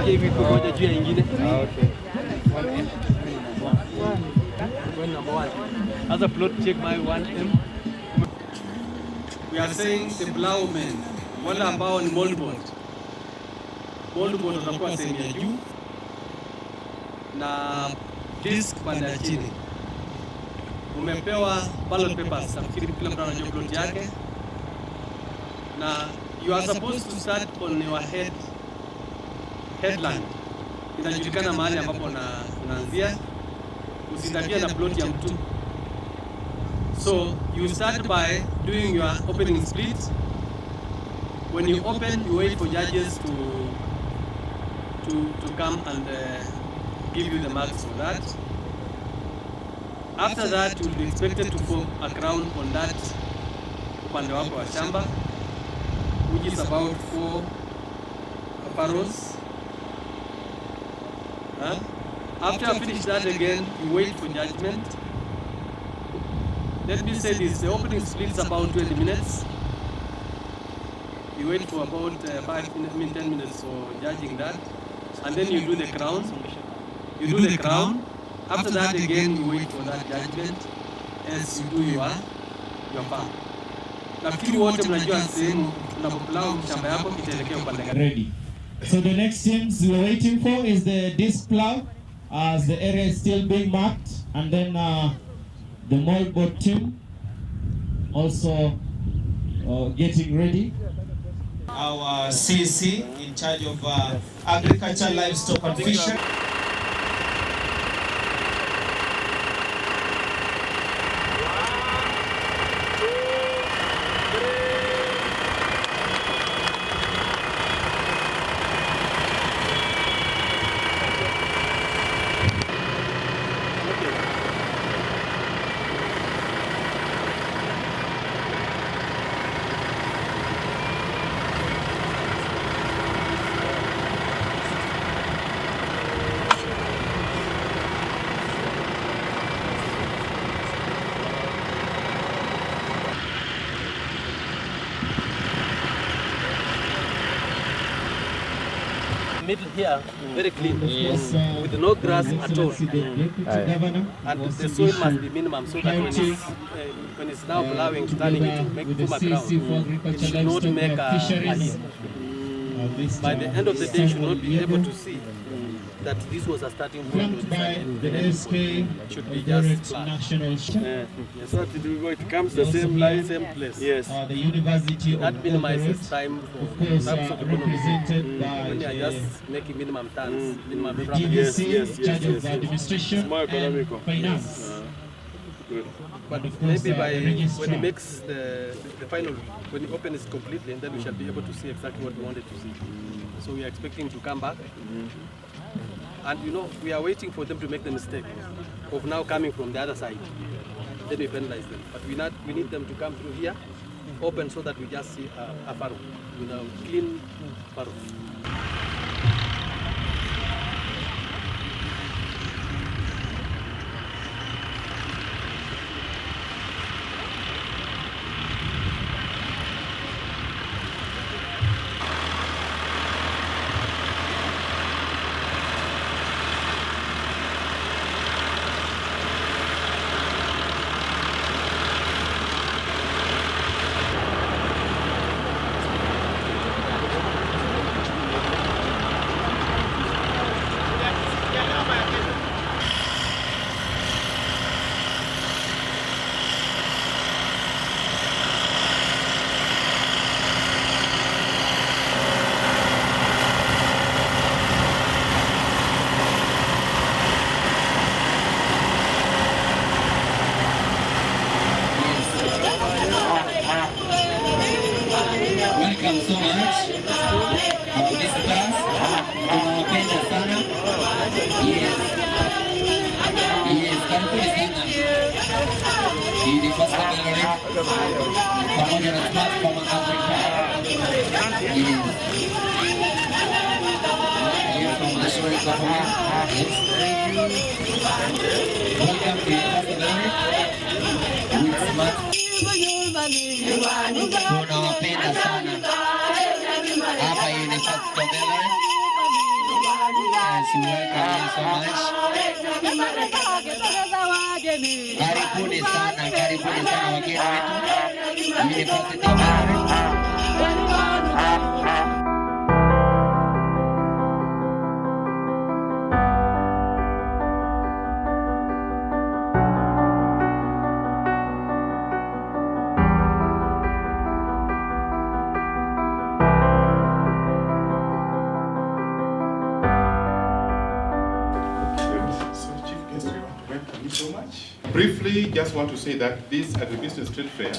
hivi kumoja juu ya ingine. Okay. One number one. As a plot check my 1M. We are saying the plowmen, wale ambao ni moldboard. Moldboard utakuwa sehemu ya juu na disc pande ya chini. Umepewa ballot papers, nafikiri kila mtu anajua plot yake. Na you are supposed to start on your headland. Inajulikana mahali ambapo unaanzia. Usitabia na plot ya mtu. So you start by doing your opening split. When you open, you wait for judges to come and give you the marks for that. After that, you will be expected to form a crown on that upande wako wa shamba, which is about 4 furrows. After you finish that again, you wait for judgment. Let me say this, the opening split is about 20 minutes. You wait for about 10 minutes for judging that. And then you do the crown. You do the crown. After that again, you wait for that judgment as you do your farm. Nafikiri wote mnajua sehemu unapoplau shamba yako itaelekea upande gani. Ready. So the next things we're waiting for is the disc plow, as the area is still being marked, and then the moldboard team also getting ready. Our CC in charge of agriculture, livestock and fishery. Middle here, very clean, with no grass at all. And the soil must be minimum so that when it's now plowing, turning it to make form a ground, it should not make a heap. By the end of the day, you should not be able to see that this was a starting point. The SK should be just flat. So it comes the same line, same place. Yes. The University of That minimizes time of course, represented by when you are just making minimum tons, minimum DVC, charge of administration and finance. Good. But maybe when he makes the final, when he opens it completely, and then we shall be able to see exactly what we wanted to see. So we are expecting to come back. And you know, we are waiting for them to make the mistake of now coming from the other side. Then we penalize them. But we need them to come through here, open so that we just see a furrow, with a clean furrow. Welcome so much. This class, tunawapenda sana. Yes. Yes, karibuni sana. Hii ni first Eldoret pamoja na Smart Farm Africa. Yes. Yes, from the Ashwari government. Yes. Welcome to first Eldoret with Smart. Tunawapenda sana. Hapa hii ni first Eldoret. Yes, welcome you so much. Karibuni sana wageni wetu. University of Eldoret. So much. Briefly, just want to say that this Agribusiness Trade Fair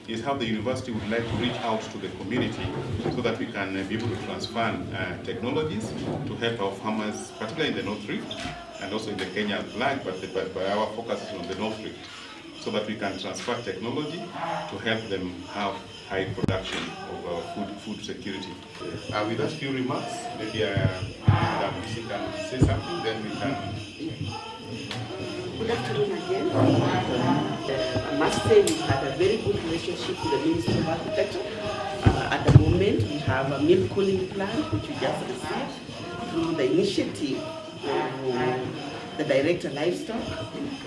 is how the university would like to reach out to the community so that we can be able to transfer technologies to help our farmers, particularly in the North Rift and also in the Kenya flag, but our focus is on the North Rift, so that we can transfer technology to help them have high production of food security. With that few remarks, maybe Madam Lucy can say something, then we can. Good afternoon again. I must say we had a very good relationship with the Ministry of Agriculture. At the moment, we have a milk cooling plant which we just received through the initiative of the Director Livestock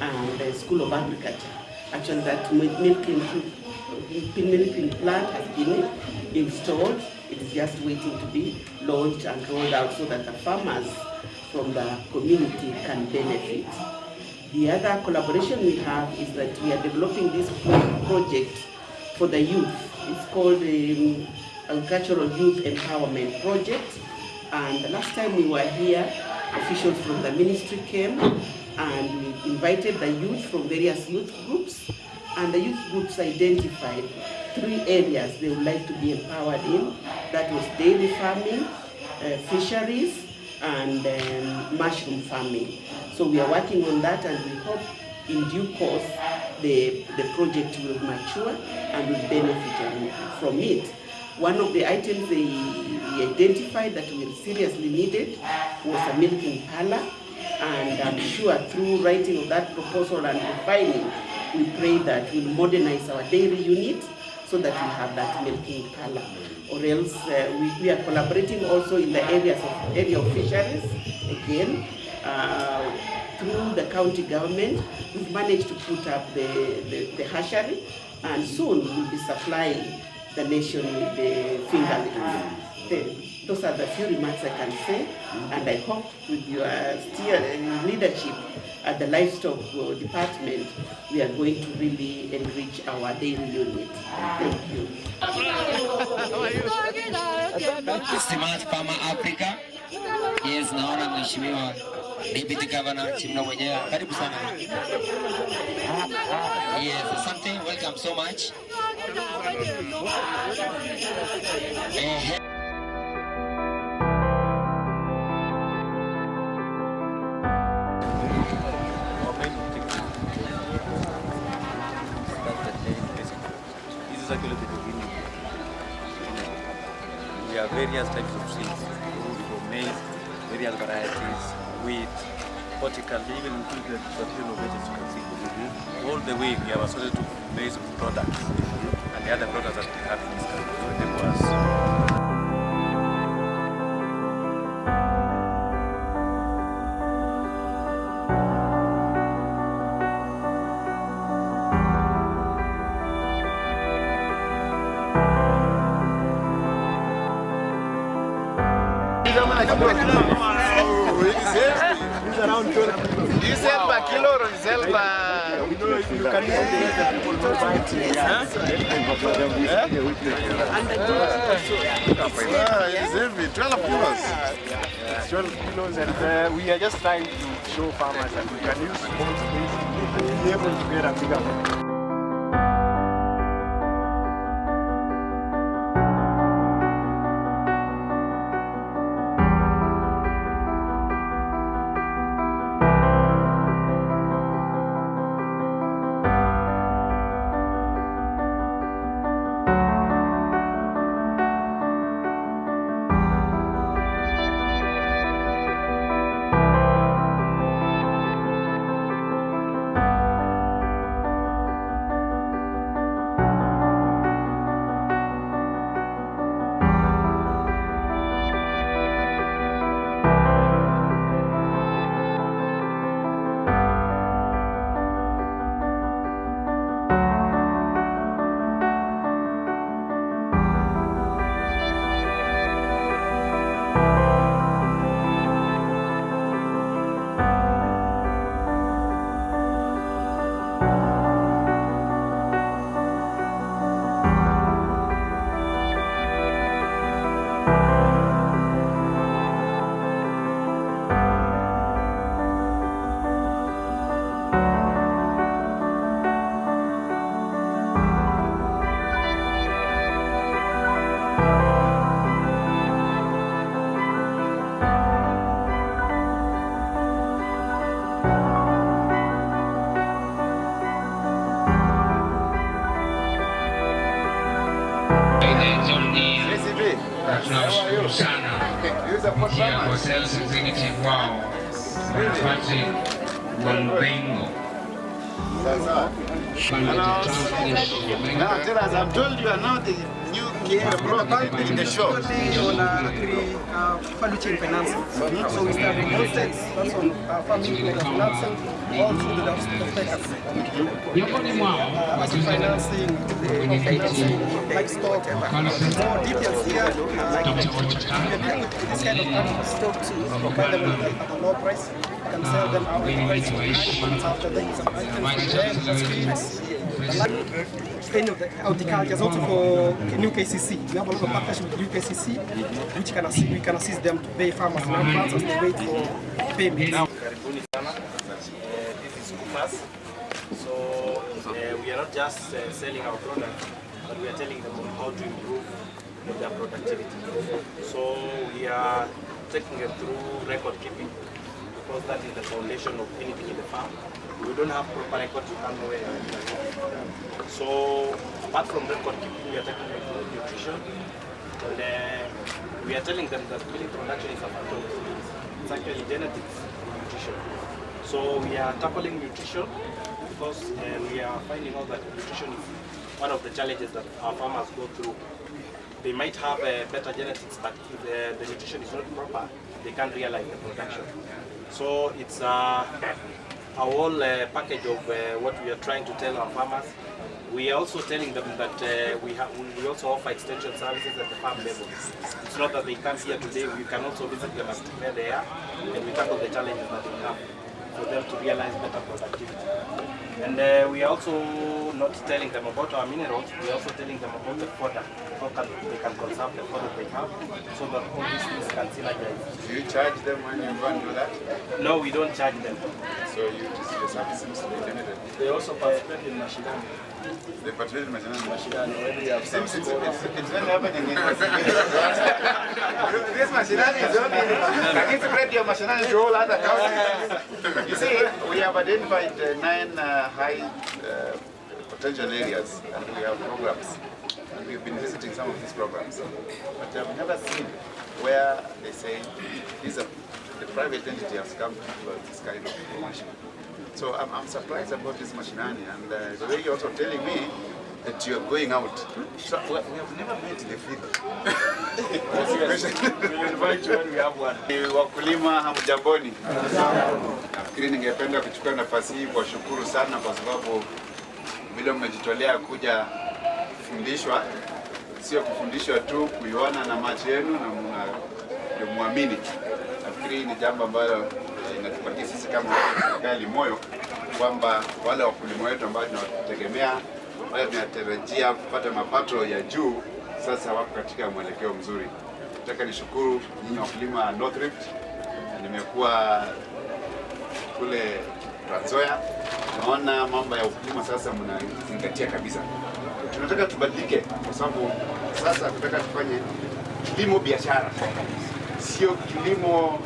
and the School of Agriculture. Actually, that milking plant has been installed. It is just waiting to be launched and rolled out so that the farmers from the community can benefit. The other collaboration we have is that we are developing this project for the youth. It's called the Agricultural Youth Empowerment Project. And the last time we were here, officials from the ministry came and we invited the youth from various youth groups. And the youth groups identified 3 areas they would like to be empowered in. That was dairy farming, fisheries, and mushroom farming. So we are working on that, and we hope in due course the project will mature and will benefit from it. One of the items we identified that we seriously needed was a milking parlor, and I'm sure through writing of that proposal and refining, we pray that we'll modernize our dairy unit so that we have that milking parlor. Or else we are collaborating also in the area of fisheries. Again, through the county government, we've managed to put up the hatchery, and soon we'll be supplying the nation with the fingerlings. Those are the few remarks I can say, and I hope with your leadership at the livestock department, we are going to really enrich our dairy unit. Thank you. Smart Farmer Africa. Yes, naona mheshimiwa Deputy Governor Chimno mwenyewe. Karibu sana. Yes, asante. Welcome so much. This is actually the beginning. We have various types of seeds, from maize, various varieties, wheat, horticulture, even including the traditional vegetables you can see. All the way we have assorted to base products and the other products that we have in this country to enable us. Diesel per kilo or diesel per... You can use it's heavy, 12 kilos. 12 kilos, and we are just trying to show farmers that we can use both these and be able to get a bigger one. You support Here farmers. Hotels Executive wao Patrick Walbengo. Now tell us, I'm told you are now the new king in the show. On value chain financing. So we start from wholesale, that's on farming financing, all through the off-takers. Financing, livestock, more details here, this kind of stock to buy them at a low price, can sell them out at a price after that. Any of the horticulture also for new KCC. We have a lot of partnership with new KCC, which can assist, we can assist them to pay farmers and plants as they wait for payments. Karibuni sana. This is Kupas. So we are not just selling our product, but we are telling them how to improve their productivity. So we are taking them through record keeping, because that is the foundation of anything in the farm. We don't have proper records, you can't know where. So apart from record keeping, we are taking them through nutrition, and we are telling them that milk production is a factor of disease. It's actually genetics, nutrition. So we are tackling nutrition because we are finding out that nutrition is one of the challenges that our farmers go through. They might have better genetics, but if the nutrition is not proper, they can't realize the production. So it's a whole package of what we are trying to tell our farmers. We are also telling them that we also offer extension services at the farm level. It's not that they come here today, we can also visit them as to where they are, and we tackle the challenges that they have for them to realize better productivity. And we are also not telling them about our minerals, we are also telling them about the fodder, how they can conserve the fodder they have, so that all these things can synergize. Do you charge them when you go and do that? No, we don't charge them. So the service seems to be limited. They also participate in Mashidano. They participate in Mashidano. When we have It seems it's not happening in this Mashinani is only, I need to spread your Mashinani to all other counties. You see, we have identified 9 high potential areas, and we have programs. And we've been visiting some of these programs. But I've never seen where they say the private entity has come to do this kind of information. So I'm surprised about this Mashinani, and the way you're also telling me that you're going out. So we have never met the field. we invite you when we have one. Wakulima hamjamboni. Nafikiri ningependa kuchukua nafasi hii kuwashukuru sana kwa sababu vile mmejitolea kuja kufundishwa, sio kufundishwa tu, kuiona na macho yenu na muamini. Nafikiri ni jambo ambalo inatupatia sisi kama serikali moyo kwamba wale wakulima wetu ambao tunawategemea, wale tunatarajia kupata mapato ya juu, sasa wako katika mwelekeo mzuri. Nataka nishukuru nyinyi wakulima North Rift. Nimekuwa kule Trans Nzoia, naona mambo ya ukulima sasa mnazingatia kabisa. Tunataka tubadilike kwa sababu sasa tunataka tufanye kilimo biashara, sio kilimo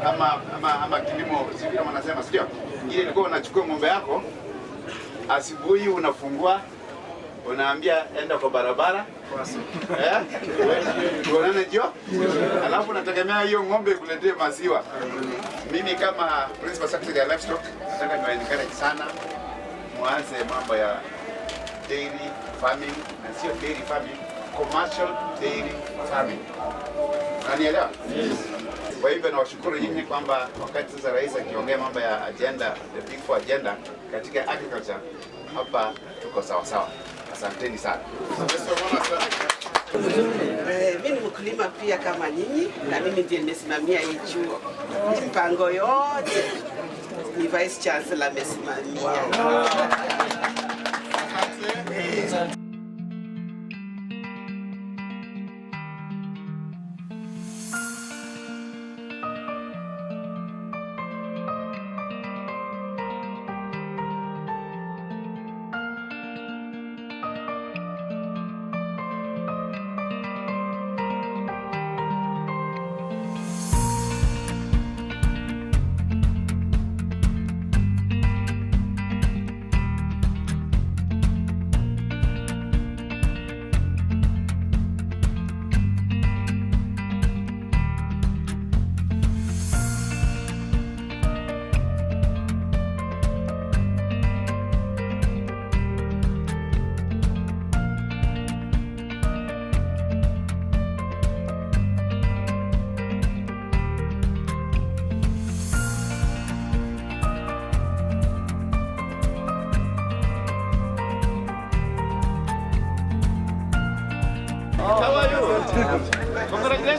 ama kilimo sio kama wanasema, sio ile ilikuwa unachukua ng'ombe yako asubuhi, unafungua, unaambia enda kwa barabara tuonane jio, alafu nategemea hiyo ng'ombe kuletea maziwa. Mimi kama Principal Secretary ya Livestock nataka niwaencourage sana muanze mambo ya dairy farming, na sio dairy farming, commercial dairy farming. Unanielewa? Yes. Kwa hivyo nawashukuru nyinyi kwamba wakati sasa rais akiongea mambo ya agenda, the Big Four agenda katika agriculture, hapa tuko sawa sawa. Asanteni sana. Mimi ni mkulima pia kama nyinyi, na mimi ndiye nimesimamia hii chuo. Mipango yote ni Vice Chancellor amesimamia.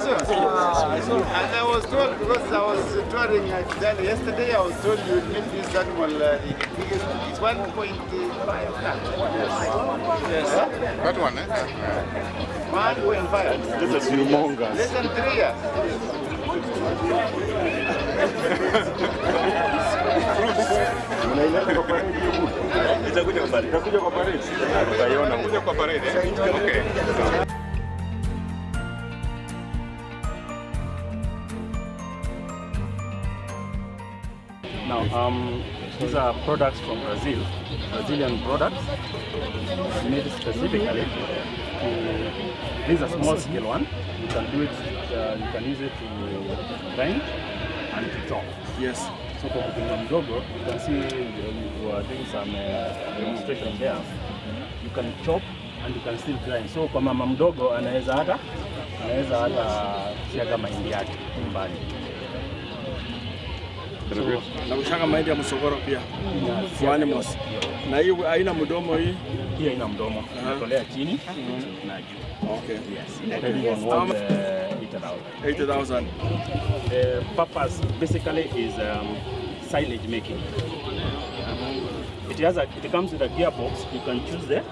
And I was told, because I was touring yesterday, I was told you would make this animal the biggest. It's 1.5 tons. Yes. That one, eh? 1.5. This is humongous. Less than 3 years. Okay. Now, these are products from Brazil, Brazilian products made specifically. This is a small scale one. You can do it. You can use it to grind and to chop. Yes. So for kutumia mdogo, you can see we are doing some demonstration there. You can chop and you can still grind. So kwa mama mdogo anaweza hata siaga mahindi yake nyumbani. Na kushanga mahindi ya msogoro pia. For animals. Na hii haina mdomo hii? Hii haina mdomo. Tunatolea chini na juu. Okay. Yes. Depending on what 80,000. The purpose basically is silage making. It comes with a gearbox. You can choose the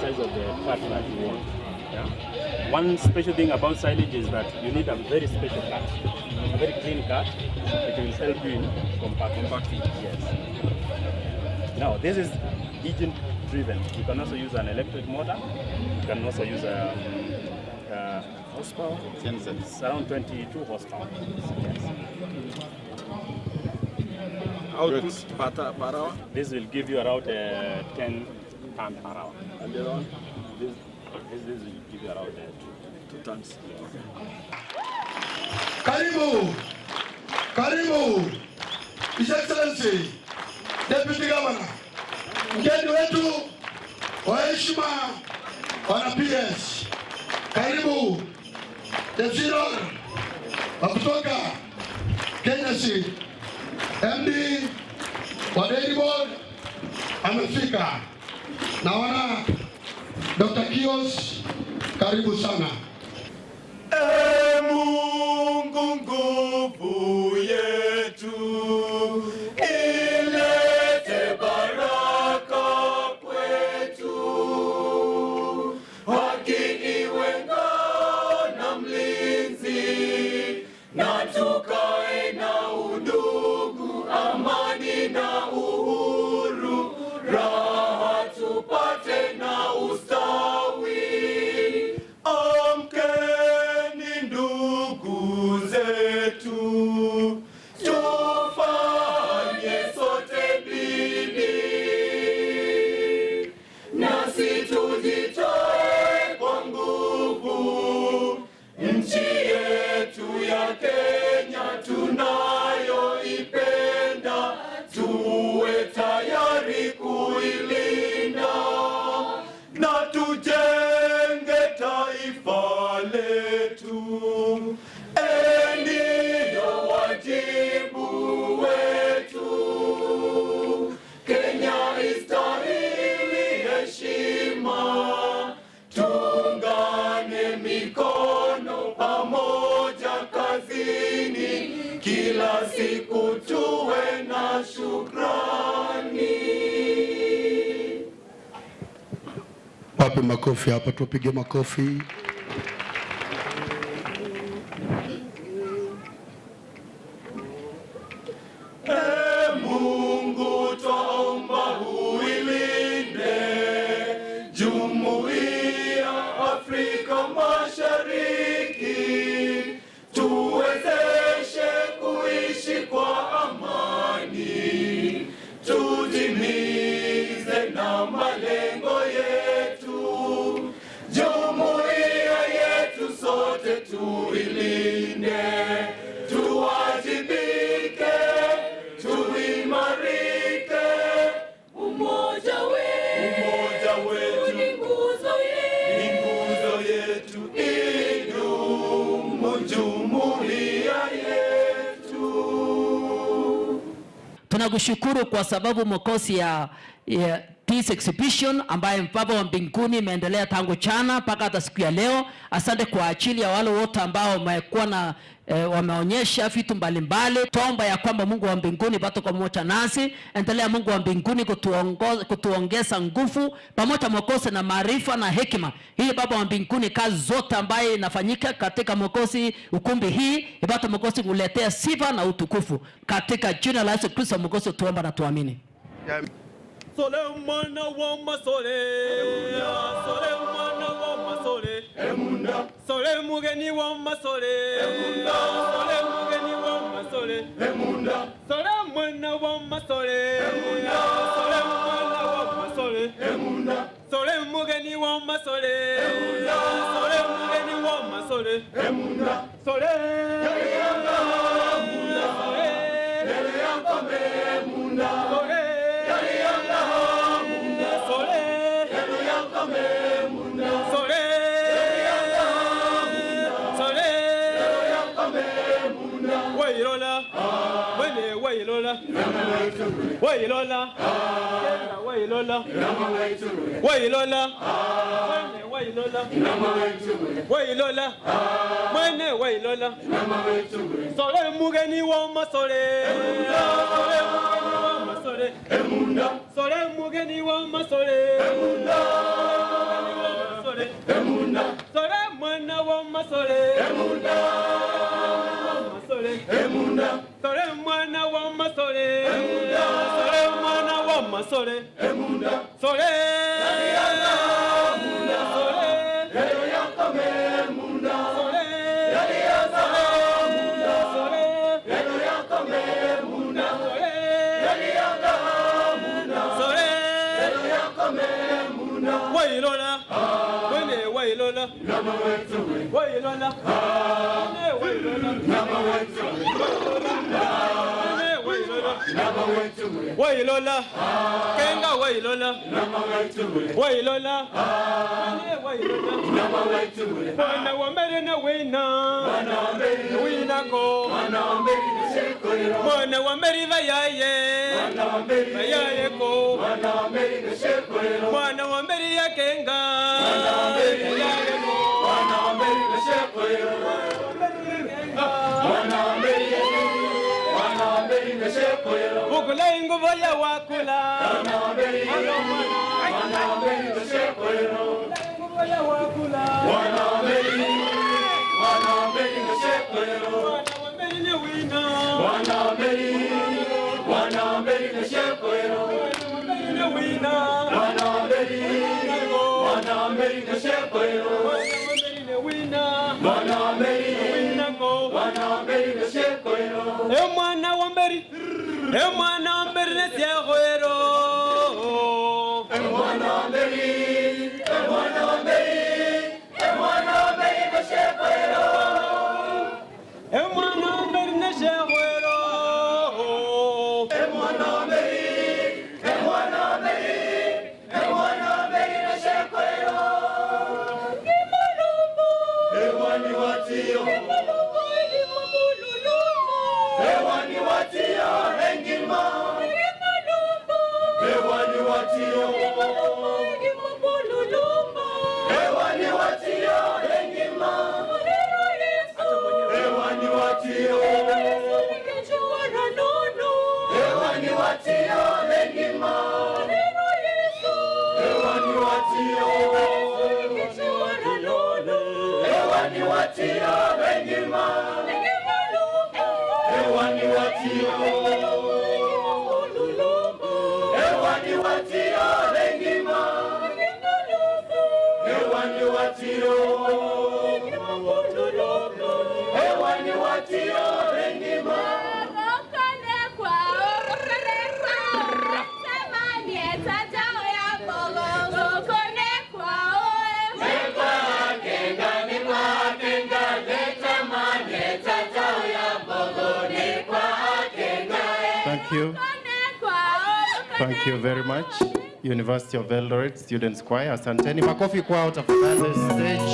size of the cart that you want. Yeah? One special thing about silage is that you need a very special cart, a very clean cart. It will help you in compacting. Yes. Now this is engine driven. You can also use an electric motor. You can also use a horsepower. It's around 22 horsepower. Yes. Output per hour? This will give you around 10 tons per hour. And the other one? This will give you around 2 tons. Karibu, His Excellency, Deputy Governor, mgeni wetu wa heshima, Bwana PS, karibu the zero wa kutoka Kenya Seed, MD wa Dairy Board amefika. Naona Dr. Kios, karibu sana. Mungu nguvu yetu, ilete baraka kwetu, haki iwe ngao na mlinzi, na tukae na udugu, amani na uhuru, raha tupate na ustawi. Amkeni ndugu zetu, tufanye sote bidii, nasi tujitoe kwa nguvu, nchi yetu ya Kenya tunayoipenda, tuwe tayari kuilinda na tujenge taifa letu. Ndio wajibu wetu. Kenya istahili heshima, tuungane mikono pamoja kazini, kila siku tuwe na shukrani. Wape makofi hapa, tupige makofi. Mungu twaomba uilinde Jumuiya Afrika Mashariki, tuwezeshe kuishi kwa amani, tutimize na malengo yetu, jumuiya yetu sote tuilinde, tuwajibike, tuimarike, umoja wetu ni nguzo yetu, idumu jumuiya yetu. Tunakushukuru kwa sababu Mokosi peace exhibition ambayo Baba wa mbinguni imeendelea tangu jana mpaka hata siku ya leo. Asante kwa ajili ya wale wote ambao wamekuwa na wameonyesha vitu mbalimbali. Tuomba ya kwamba Mungu wa mbinguni bado pamoja nasi. Endelea Mungu wa mbinguni kutuongeza nguvu pamoja Mwokozi na maarifa na hekima. Hii Baba wa mbinguni kazi zote ambaye inafanyika katika Mwokozi ukumbi hii, ibada Mwokozi kuletea sifa na utukufu. Katika jina la Yesu Kristo Mwokozi tuomba na tuamini. Sole mwana wa masole, sole mwana wa masole, emunda. Sole mugeni wa masole, emunda. Sole mugeni wa masole, emunda. Sole mwana wa masole, emunda. Sole mwana wa masole, emunda. Sole mugeni wa masole, emunda. Sole mugeni wa masole, emunda. Sole yanga munda, sole yanga munda, sole. Wailola, Wailola, Wailola, Wailola, Wailola, Mwene Wailola, Sole mugeni wa masole, Sole mugeni wa masole, Emunda, Sole mugeni wa masole, Emunda, Emunda, Sole mwana wa masole, Emunda, Emunda, Sole mwana wa masole, Emunda, Sole mwana wa masole, Emunda, Sole yanga munda, Sole yero yakame munda, Sole yanga munda, Sole yero yakame munda, Sole yanga munda, Sole yero yakame munda. Wailola, wene Wailola, nama wetu, Wailola, wene Wailola, nama wetu. Wailola, Kenga Wailola, Wailola, Wailola, Wana wambere na wina, wina ko, Wana wambere vayaye, vayaye ko, Wana wambere ya Kenga, vayaye ko, Wana wambere na shekoyo, Wana wambere ya Bukula ingo voya wakula, wana mberi ngashekwero, voya wakula, wana mberi ngashekwero, wana mberi wina, wana mberi ngashekwero, wana wina, wana mberi ngashekwero, wana wina, wana mberi ngashekwero, mwana wa mberi. Mwana mberi nesiahoero, mwana mberi, mwana mberi, mwana mberi nesiahoero, mwana mberi nesiahoero, mwana mberi, mwana mberi, mwana mberi nesiahoero, imalumbo, ewani watio, imalumbo, ewani watio. Ewani watio, ewani watio, engima. Ewani watio, ewani watio, engima. Ewani watio, ewani watio, engima. Ewani watio. Ewani watio lengima, ewani watio, ewani watio lengima. Rokone kwa, semani etajao ya bogo. Rokone kwa, mekwa kenga, nikwa kenga, detamani etajao ya bogo, nikwa kenga. Thank you. Thank you very much. University of Eldoret Students Choir. Asanteni. Makofi kwao tafadhali stage.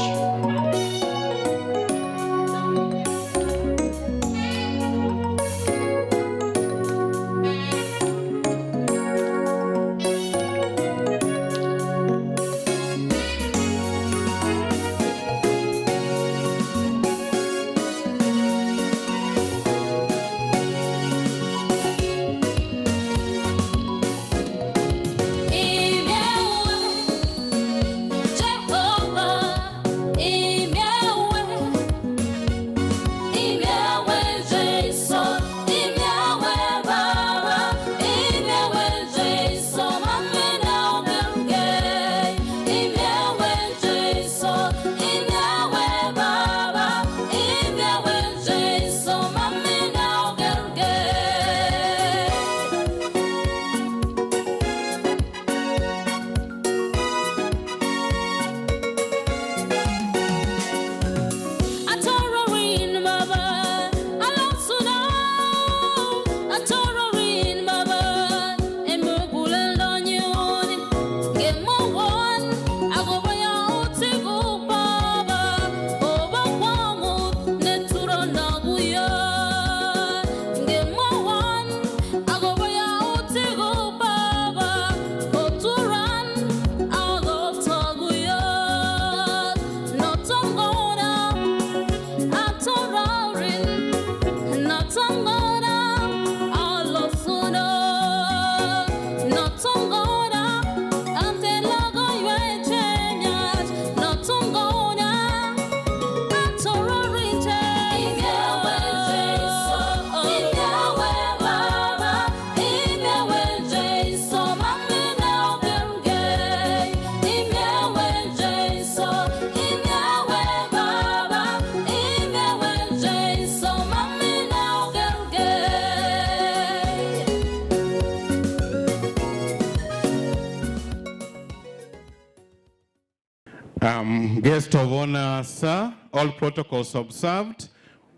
Guest of honor, sir, all protocols observed.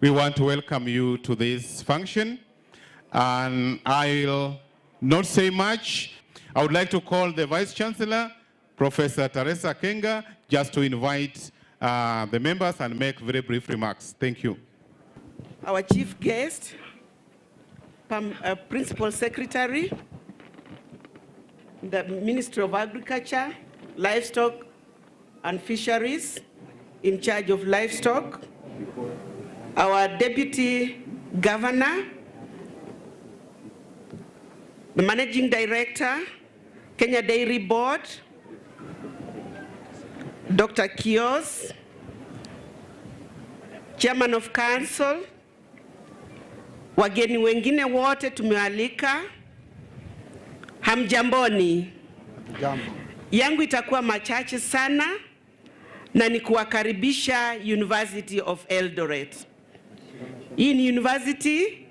We want to welcome you to this function. And I'll not say much. I would like to call the Vice Chancellor, Professor Teresa Kenga, just to invite the members and make very brief remarks. Thank you. Our chief guest, Principal Secretary, the Ministry of Agriculture, Livestock and Fisheries, in charge of livestock, our Deputy Governor, the Managing Director, Kenya Dairy Board, Dr. Kios, Chairman of Council, wageni wengine wote tumewalika. Hamjamboni. Jambo. Yangu itakuwa machache sana na ni kuwakaribisha University of Eldoret. Hii ni university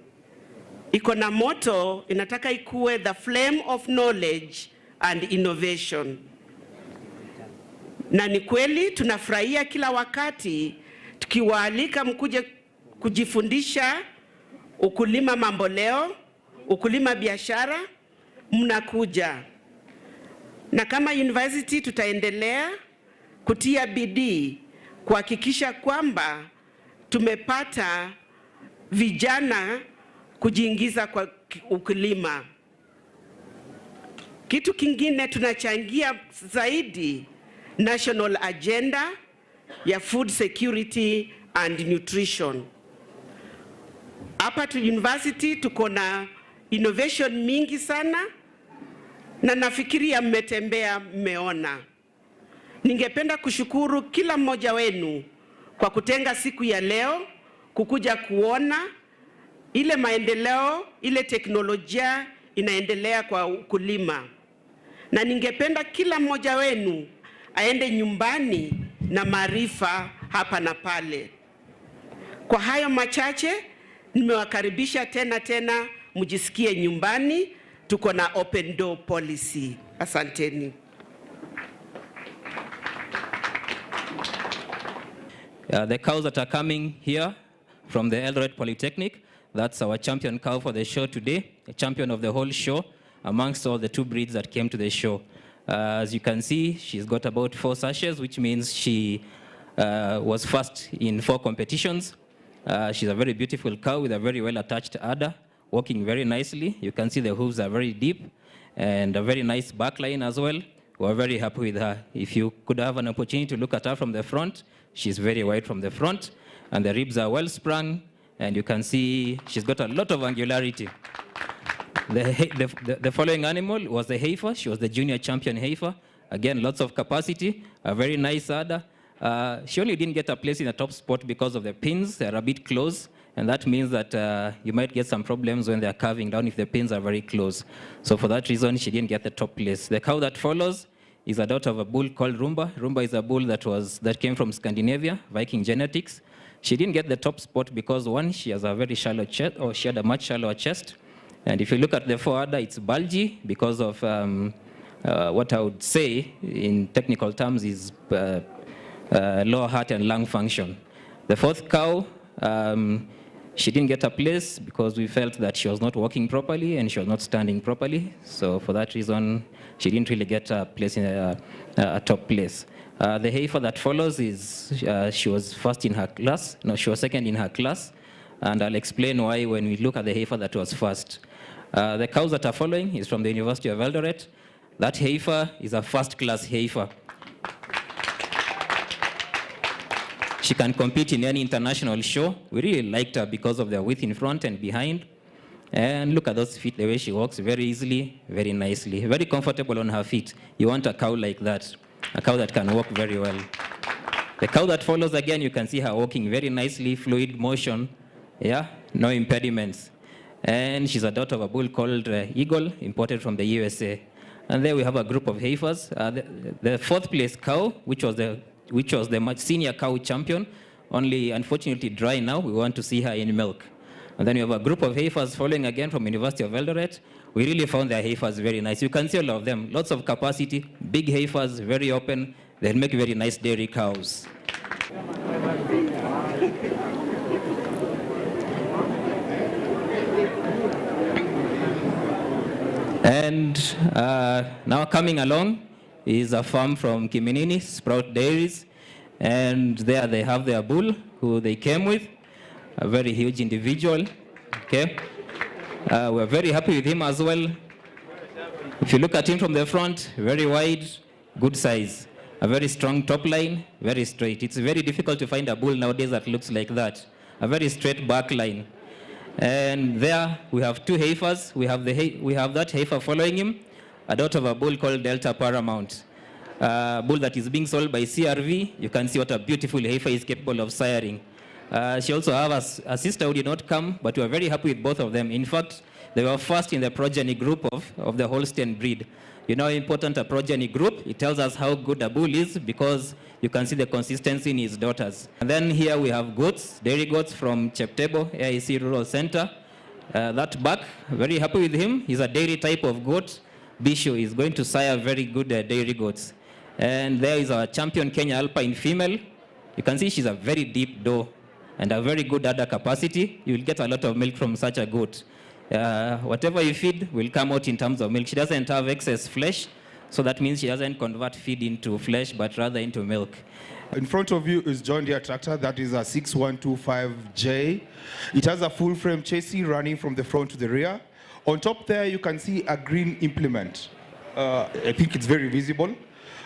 iko na motto inataka ikuwe the flame of knowledge and innovation. Na ni kweli tunafurahia kila wakati tukiwaalika mkuje kujifundisha ukulima mamboleo, ukulima biashara, mnakuja. Na kama university tutaendelea kutia bidii kuhakikisha kwamba tumepata vijana kujiingiza kwa ukulima. Kitu kingine tunachangia zaidi national agenda ya food security and nutrition. Hapa tu university tuko na innovation mingi sana na nafikiria mmetembea mmeona. Ningependa kushukuru kila mmoja wenu kwa kutenga siku ya leo kukuja kuona ile maendeleo, ile teknolojia inaendelea kwa ukulima. Na ningependa kila mmoja wenu aende nyumbani na maarifa hapa na pale. Kwa hayo machache, nimewakaribisha tena mjisikie nyumbani. Tuko na open door policy. Asanteni. The cows that are coming here from the Eldoret Polytechnic, that's our champion cow for the show today, a champion of the whole show amongst all the 2 breeds that came to the show. As you can see, she's got about 4 sashes, which means she was first in 4 competitions. She's a very beautiful cow with a very well-attached udder, walking very nicely. You can see the hooves are very deep and a very nice back line as well. We're very happy with her. If you could have an opportunity to look at her from the front, she's very wide from the front and the ribs are well sprung and you can see she's got a lot of angularity. The following animal was the heifer. She was the junior champion heifer. Again, lots of capacity, a very nice udder. She only didn't get a place in the top spot because of the pins. They're a bit close. And that means that you might get some problems when they're carving down if the pins are very close. So for that reason, she didn't get the top place. The cow that follows is a daughter of a bull called Rumba. Rumba is a bull that came from Scandinavia, Viking genetics. She didn't get the top spot because one, she has a very shallow chest, or she had a much shallower chest. And if you look at the forudder, it's bulgy because of what I would say in technical terms is lower heart and lung function. The 4th cow, she didn't get a place because we felt that she was not walking properly and she was not standing properly. So for that reason, she didn't really get a place in a top place. The heifer that follows is, she was first in her class. No, she was second in her class. And I'll explain why when we look at the heifer that was first. The cows that are following is from the University of Eldoret. That heifer is a first-class heifer. She can compete in any international show. We really liked her because of the width in front and behind. And look at those feet, the way she walks very easily, very nicely, very comfortable on her feet. You want a cow like that, a cow that can walk very well. The cow that follows, again, you can see her walking very nicely, fluid motion, yeah, no impediments. And she's a daughter of a bull called Eagle, imported from the USA. And there we have a group of heifers. The 4th place cow, which was the much senior cow champion, only unfortunately dry now. We want to see her in milk. And then we have a group of heifers following again from University of Eldoret. We really found their heifers very nice. You can see all of them, lots of capacity, big heifers, very open, they'll make very nice dairy cows. And now coming along is a farm from Kiminini, Sprout Dairies. And there they have their bull, who they came with, a very huge individual. Okay, we're very happy with him as well. If you look at him from the front, very wide, good size, a very strong top line, very straight. It's very difficult to find a bull nowadays that looks like that. A very straight back line. And there we have two heifers. We have that heifer following him, a daughter of a bull called Delta Paramount. Bull that is being sold by CRV. You can see what a beautiful heifer is capable of siring. She also has a sister who did not come, but we are very happy with both of them. In fact, they were first in the progeny group of the Holstein breed. You know how important a progeny group? It tells us how good a bull is because you can see the consistency in his daughters. And then here we have goats, dairy goats from Cheptebo, AIC Rural Center. That back, very happy with him. He's a dairy type of goat. Bishu is going to sire very good dairy goats. And there is our champion Kenya Alpine female. You can see she's a very deep doe and a very good udder capacity. You will get a lot of milk from such a goat. Whatever you feed will come out in terms of milk. She doesn't have excess flesh, so that means she doesn't convert feed into flesh, but rather into milk. In front of you is John Deere tractor. That is a 6125J. It has a full frame chassis running from the front to the rear. On top there, you can see a green implement. I think it's very visible.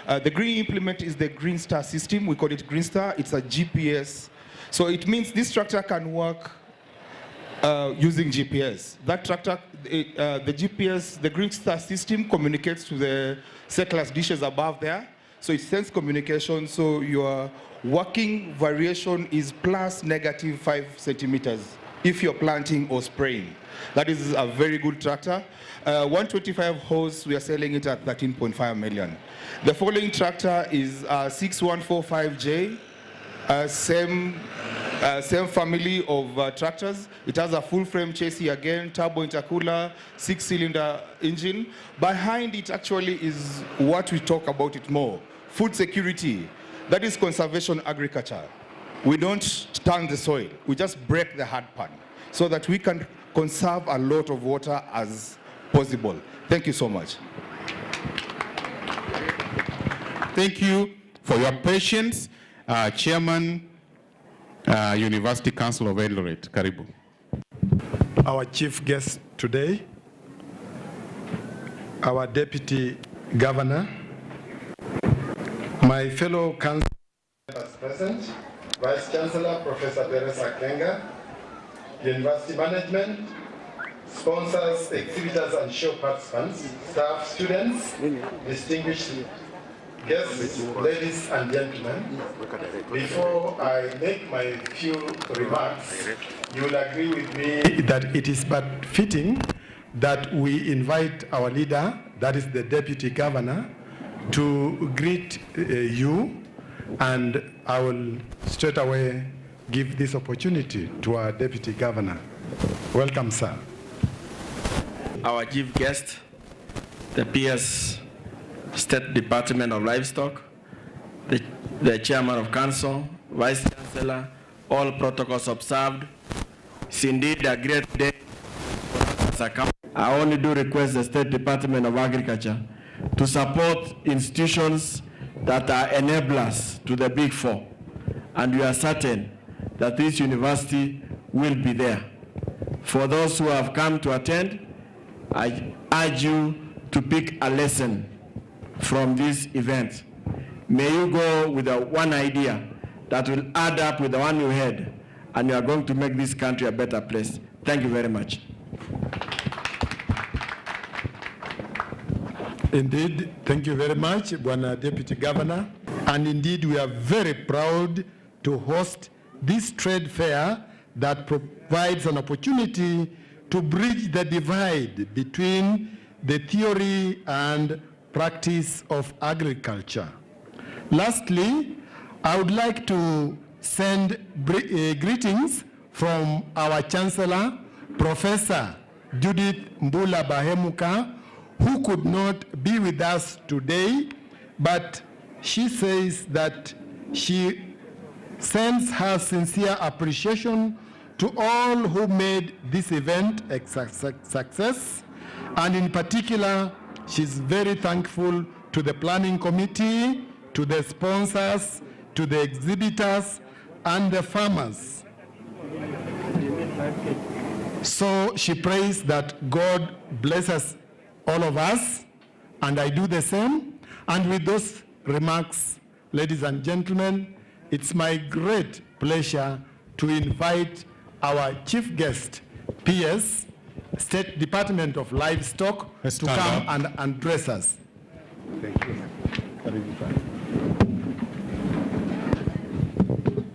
The green implement is the Green Star system. We call it Green Star. It's a GPS. So it means this tractor can work using GPS. That tractor, the GPS, the Green Star system communicates to the C-class dishes above there. So it sends communication, so your working variation is plus negative 5 centimeters if you're planting or spraying. That is a very good tractor. 125 horse, we are selling it at 13.5 million. The following tractor is 6145J, same family of tractors. It has a full frame chassis again, turbo intercooler, 6-cylinder engine. Behind it actually is what we talk about it more, food security. That is conservation agriculture. We don't turn the soil, we just break the hard pan so that we can conserve a lot of water as possible. Thank you so much. Thank you for your patience. Chairman, University Council of Eldoret, Karibu. Our chief guest today, our Deputy Governor, my fellow councillors present, Vice Chancellor Professor Teresa Kenga, University Management, sponsors, exhibitors and show participants, staff, students, distinguished guests, ladies and gentlemen. Before I make my few remarks, you will agree with me that it is but fitting that we invite our leader, that is the Deputy Governor, to greet you, and I will straight away give this opportunity to our Deputy Governor. Welcome, sir. Our chief guest, the PS State Department of Livestock, the Chairman of Council, Vice Chancellor, all protocols observed. It's indeed a great day for us as a company. I only do request the State Department of Agriculture to support institutions that are enablers to the Big Four. And we are certain that this university will be there. For those who have come to attend, I urge you to pick a lesson from this event. May you go with one idea that will add up with the one you had, and you are going to make this country a better place. Thank you very much. Indeed, thank you very much, Bwana Deputy Governor. And indeed, we are very proud to host this trade fair that provides an opportunity to bridge the divide between the theory and practice of agriculture. Lastly, I would like to send greetings from our Chancellor, Professor Judith Mbula Bahemuka, who could not be with us today, but she says that she sends her sincere appreciation to all who made this event a success, and in particular, she's very thankful to the planning committee, to the sponsors, to the exhibitors, and the farmers. So she prays that God blesses all of us, and I do the same. And with those remarks, ladies and gentlemen, it's my great pleasure to invite our chief guest, PS, State Department of Livestock, to come and address us. Thank you.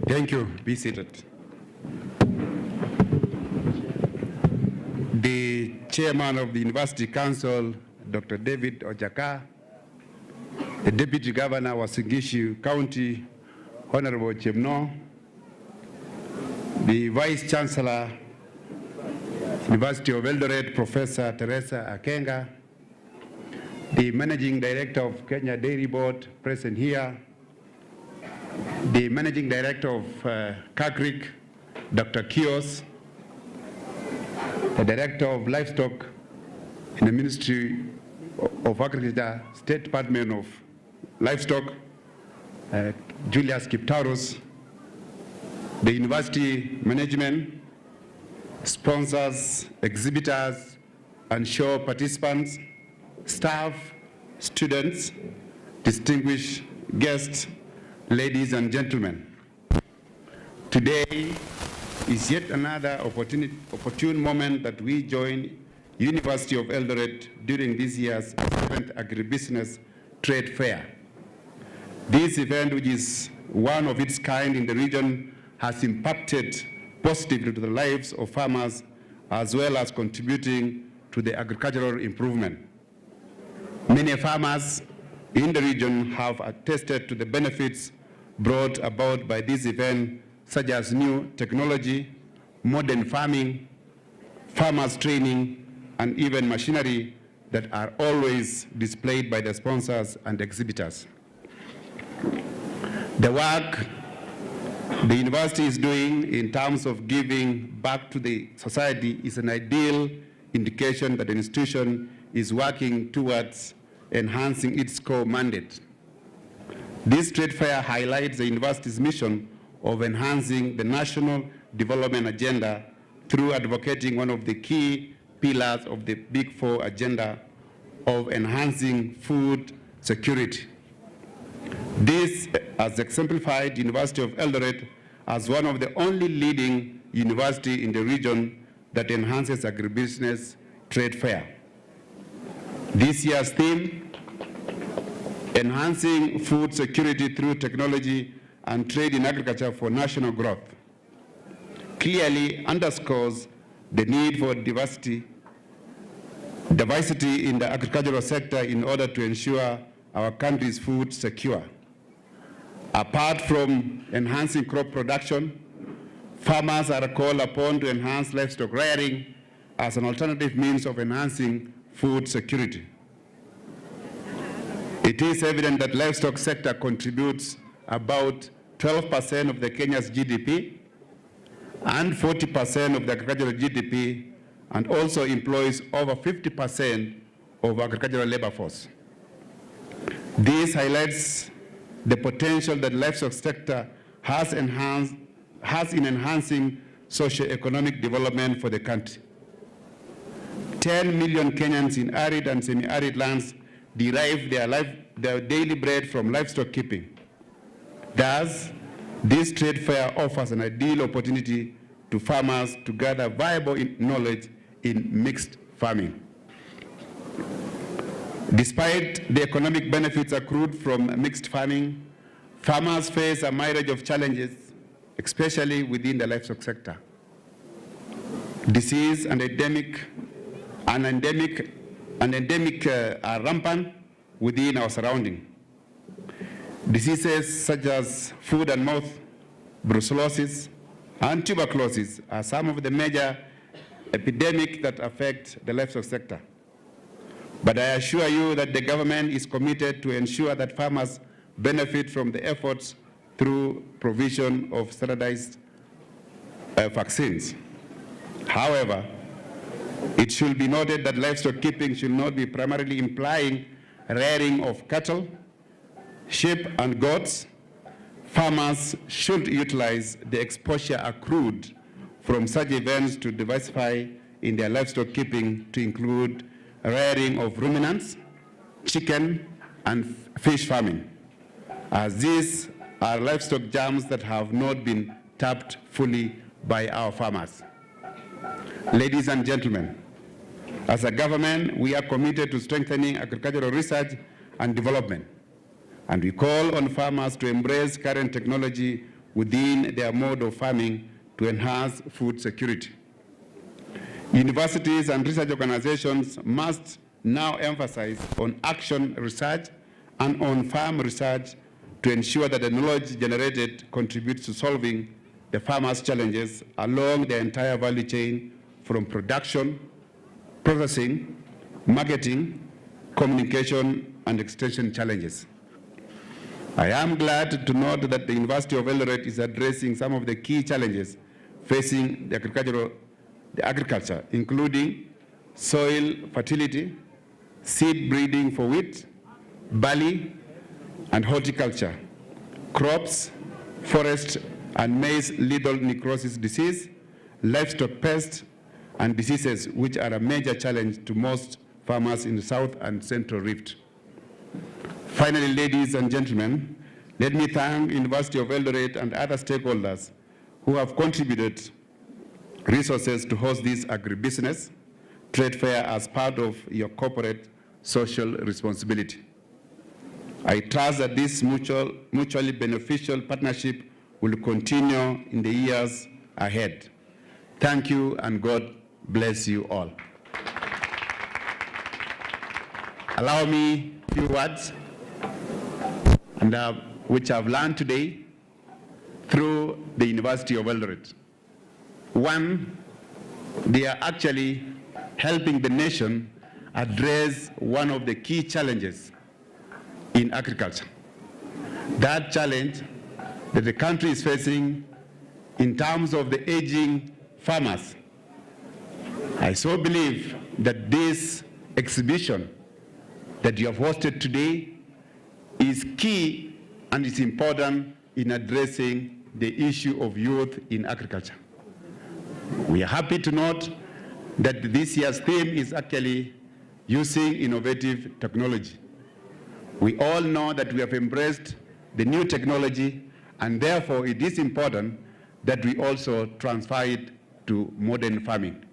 Thank you. Be seated. The chairman of the University Council, Dr. David Ojaka, the Deputy Governor of Wasingishu County, Honorable Chemno, the Vice Chancellor, University of Eldoret, Professor Teresa Akenga, the Managing Director of Kenya Dairy Board, present here, the Managing Director of CACRIC, Dr. Kios, the Director of Livestock in the Ministry of Agriculture, State Department of Livestock, Julius Kiptaros, the university management, sponsors, exhibitors, and show participants, staff, students, distinguished guests, ladies and gentlemen. Today is yet another opportune moment that we join University of Eldoret during this year's 7th Agribusiness Trade Fair. This event, which is one of its kind in the region, has impacted positively to the lives of farmers as well as contributing to the agricultural improvement. Many farmers in the region have attested to the benefits brought about by this event, such as new technology, modern farming, farmers training, and even machinery that are always displayed by the sponsors and exhibitors. The work the university is doing in terms of giving back to the society is an ideal indication that the institution is working towards enhancing its core mandate. This trade fair highlights the university's mission of enhancing the national development agenda through advocating one of the key pillars of the Big Four agenda of enhancing food security. This has exemplified the University of Eldoret as one of the only leading university in the region that enhances agribusiness trade fair. This year's theme, enhancing food security through technology and trade in agriculture for national growth, clearly underscores the need for diversity in the agricultural sector in order to ensure our country's food secure. Apart from enhancing crop production, farmers are called upon to enhance livestock rearing as an alternative means of enhancing food security. It is evident that livestock sector contributes about 12% of the Kenya's GDP and 40% of the agricultural GDP, and also employs over 50% of agricultural labor force. This highlights the potential that livestock sector has in enhancing socio-economic development for the country. 10 million Kenyans in arid and semi-arid lands derive their daily bread from livestock keeping. Thus, this trade fair offers an ideal opportunity to farmers to gather viable knowledge in mixed farming. Despite the economic benefits accrued from mixed farming, farmers face a myriad of challenges, especially within the livestock sector. Disease and endemic are rampant within our surrounding. Diseases such as foot and mouth, brucellosis, and tuberculosis are some of the major epidemics that affect the livestock sector. But I assure you that the government is committed to ensure that farmers benefit from the efforts through provision of standardized vaccines. However, it should be noted that livestock keeping should not be primarily implying rearing of cattle, sheep, and goats. Farmers should utilize the exposure accrued from such events to diversify in their livestock keeping to include rearing of ruminants, chicken, and fish farming, as these are livestock jams that have not been tapped fully by our farmers. Ladies and gentlemen, as a government, we are committed to strengthening agricultural research and development, and we call on farmers to embrace current technology within their mode of farming to enhance food security. Universities and research organizations must now emphasize on action research and on-farm research to ensure that the knowledge generated contributes to solving the farmers' challenges along the entire value chain, from production, processing, marketing, communication, and extension challenges. I am glad to note that the University of Eldoret is addressing some of the key challenges facing the agriculture, including soil fertility, seed breeding for wheat, barley, and horticulture, crops, forest and maize lethal necrosis disease, livestock pests, and diseases which are a major challenge to most farmers in the South and Central Rift. Finally, ladies and gentlemen, let me thank University of Eldoret and other stakeholders who have contributed resources to host this agribusiness trade fair as part of your corporate social responsibility. I trust that this mutually beneficial partnership will continue in the years ahead. Thank you, and God bless you all. Allow me a few words and which I've learned today through the University of Eldoret. One, they are actually helping the nation address one of the key challenges in agriculture. That challenge that the country is facing in terms of the aging farmers. I so believe that this exhibition that you have hosted today is key and is important in addressing the issue of youth in agriculture. We are happy to note that this year's theme is actually using innovative technology. We all know that we have embraced the new technology, and therefore it is important that we also transfer it to modern farming.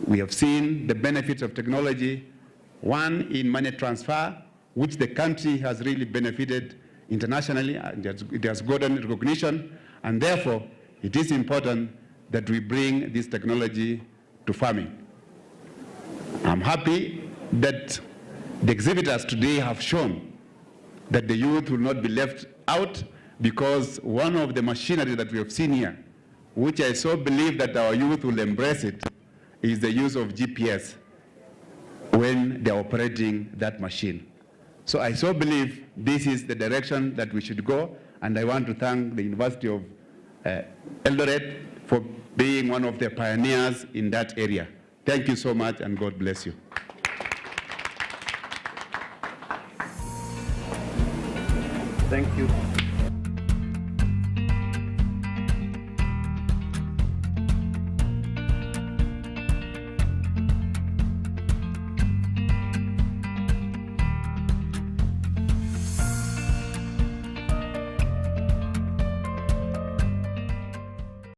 We have seen the benefits of technology, one in money transfer, which the country has really benefited internationally, and it has gotten recognition, and therefore it is important that we bring this technology to farming. I'm happy that the exhibitors today have shown that the youth will not be left out, because one of the machinery that we have seen here, which I so believe that our youth will embrace it, is the use of GPS when they're operating that machine. So I so believe this is the direction that we should go, and I want to thank the University of Eldoret for being one of the pioneers in that area. Thank you so much, and God bless you. Thank you.